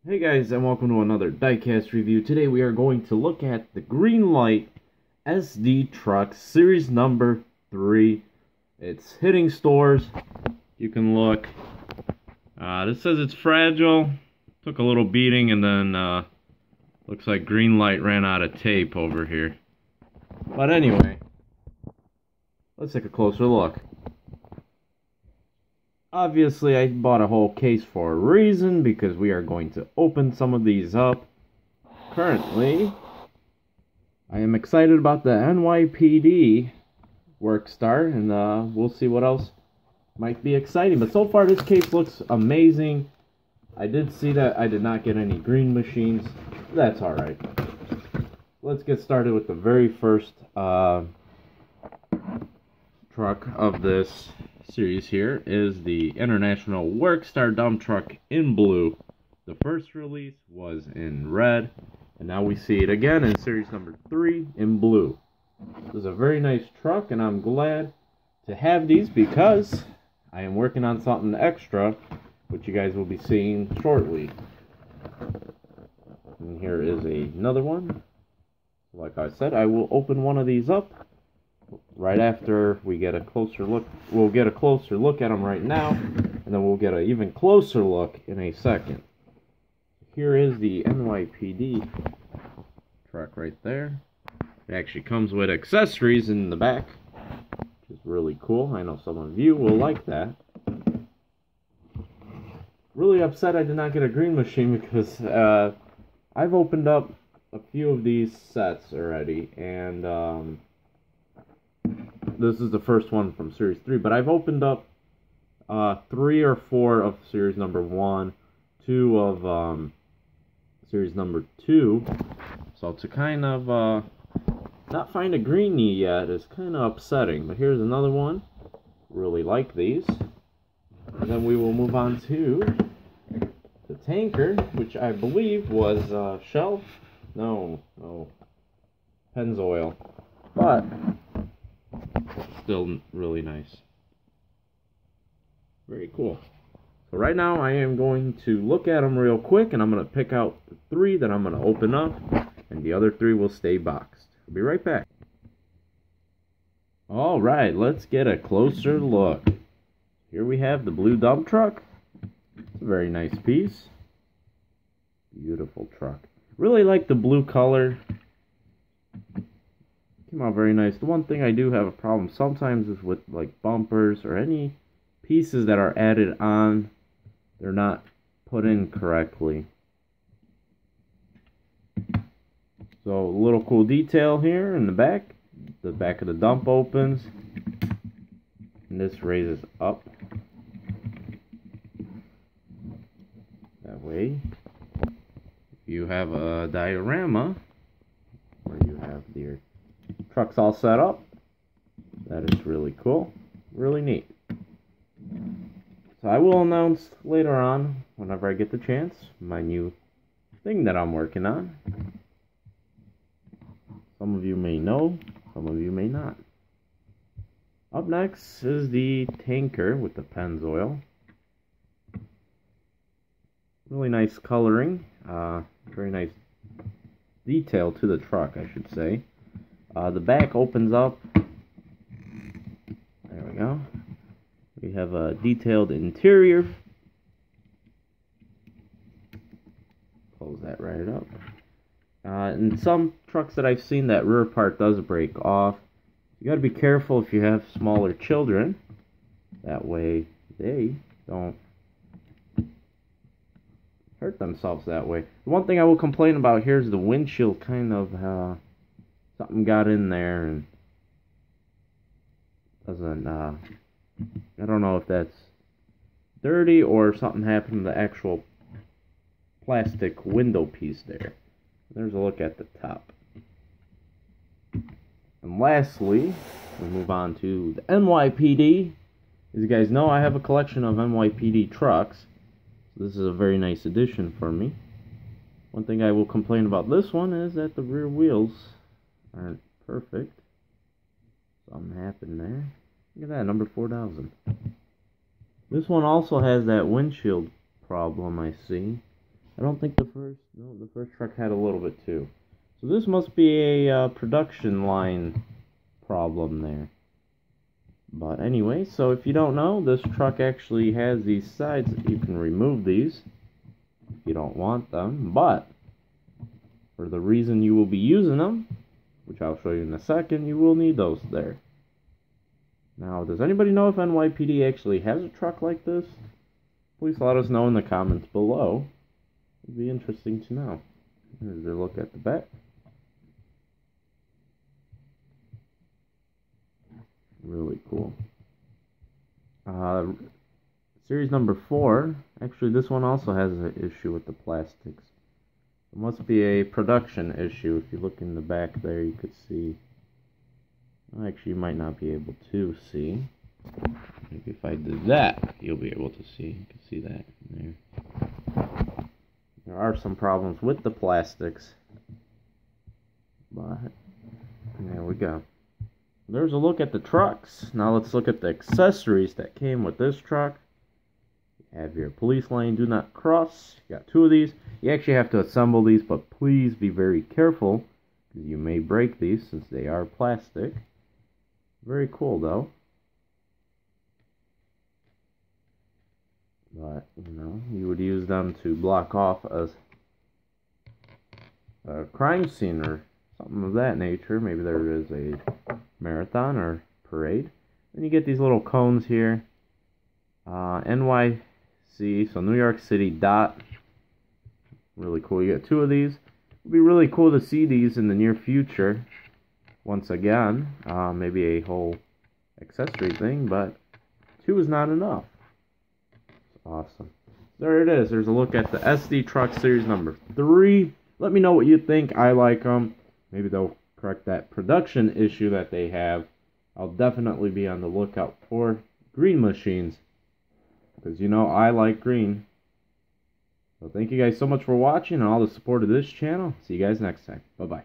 Hey guys, and welcome to another diecast review. Today we are going to look at the Greenlight SD Truck Series number 3. It's hitting stores. You can look. This says it's fragile. Took a little beating, and then looks like Greenlight ran out of tape over here. But anyway, let's take a closer look. Obviously, I bought a whole case for a reason, because we are going to open some of these up. Currently, I am excited about the Nypd work start, and we'll see what else might be exciting. But so far, this case looks amazing. I did see that I did not get any green machines. That's alright. Let's get started with the very first truck of this series. Here is the International Workstar dump truck in blue. The first release was in red, and now we see it again in series number 3 in blue. This is a very nice truck, and I'm glad to have these because I am working on something extra, which you guys will be seeing shortly. And here is another one. Like I said, I will open one of these up right after we get a closer look. We'll get a closer look at them right now, and then we'll get an even closer look in a second. Here is the Nypd truck right there. It actually comes with accessories in the back, which is really cool. I know some of you will like that. Really upset I did not get a green machine, because I've opened up a few of these sets already, and this is the first one from Series 3, but I've opened up 3 or 4 of Series number 1, 2 of Series number 2, so to kind of not find a greenie yet is kind of upsetting. But here's another one. Really like these. And then we will move on to the tanker, which I believe was Shell. No, Pennzoil. But still really nice. Very cool. So right now I am going to look at them real quick, and I'm going to pick out the 3 that I'm going to open up, and the other 3 will stay boxed. I'll be right back. Alright, let's get a closer look. Here we have the blue dump truck. It's a very nice piece. Beautiful truck. Really like the blue color. Came out very nice. The one thing I do have a problem sometimes is with like bumpers or any pieces that are added on, they're not put in correctly. So a little cool detail here in the back. The back of the dump opens, and this raises up that way. You have a diorama where you have your truck's all set up. That is really cool, really neat. So I will announce later on, whenever I get the chance, my new thing that I'm working on. Some of you may know, some of you may not. Up next is the tanker with the Pennzoil. Really nice coloring, very nice detail to the truck, I should say. The back opens up. There we go. We have a detailed interior. Close that right up. In some trucks that I've seen, that rear part does break off. You gotta be careful if you have smaller children. That way they don't hurt themselves that way. The one thing I will complain about here is the windshield. Kind of something got in there and doesn't I don't know if that's dirty or something happened to the actual plastic window piece there. There's a look at the top. And lastly, we move on to the Nypd. As you guys know, I have a collection of Nypd trucks. So this is a very nice addition for me. One thing I will complain about this one is that the rear wheels aren't perfect. Something happened there. Look at that, number 4000. This one also has that windshield problem, I see. I don't think the first truck had a little bit too. So this must be a production line problem there. But anyway, so if you don't know, this truck actually has these sides that you can remove these if you don't want them. But for the reason you will be using them, which I'll show you in a second, you will need those there. Now, does anybody know if NYPD actually has a truck like this? Please let us know in the comments below. It'd be interesting to know. Here's a look at the back. Really cool. Series number 4. Actually, this one also has an issue with the plastics. It must be a production issue. If you look in the back there, you could see. Actually, you might not be able to see. Maybe if I did that, you'll be able to see. You can see that there. There are some problems with the plastics, but there we go. There's a look at the trucks. Now let's look at the accessories that came with this truck. You have your police lane, do not cross. You got 2 of these. You actually have to assemble these, but please be very careful, because you may break these since they are plastic. Very cool though. But, you know, you would use them to block off a crime scene or something of that nature. Maybe there is a marathon or parade. Then you get these little cones here. NYC, so New York City dot. Really cool. You get 2 of these. It'd be really cool to see these in the near future. Once again, maybe a whole accessory thing, but 2 is not enough. Awesome. There it is. There's a look at the SD Truck Series number 3. Let me know what you think. I like them. Maybe they'll correct that production issue that they have. I'll definitely be on the lookout for green machines, because you know I like green. So thank you guys so much for watching and all the support of this channel. See you guys next time. Bye-bye.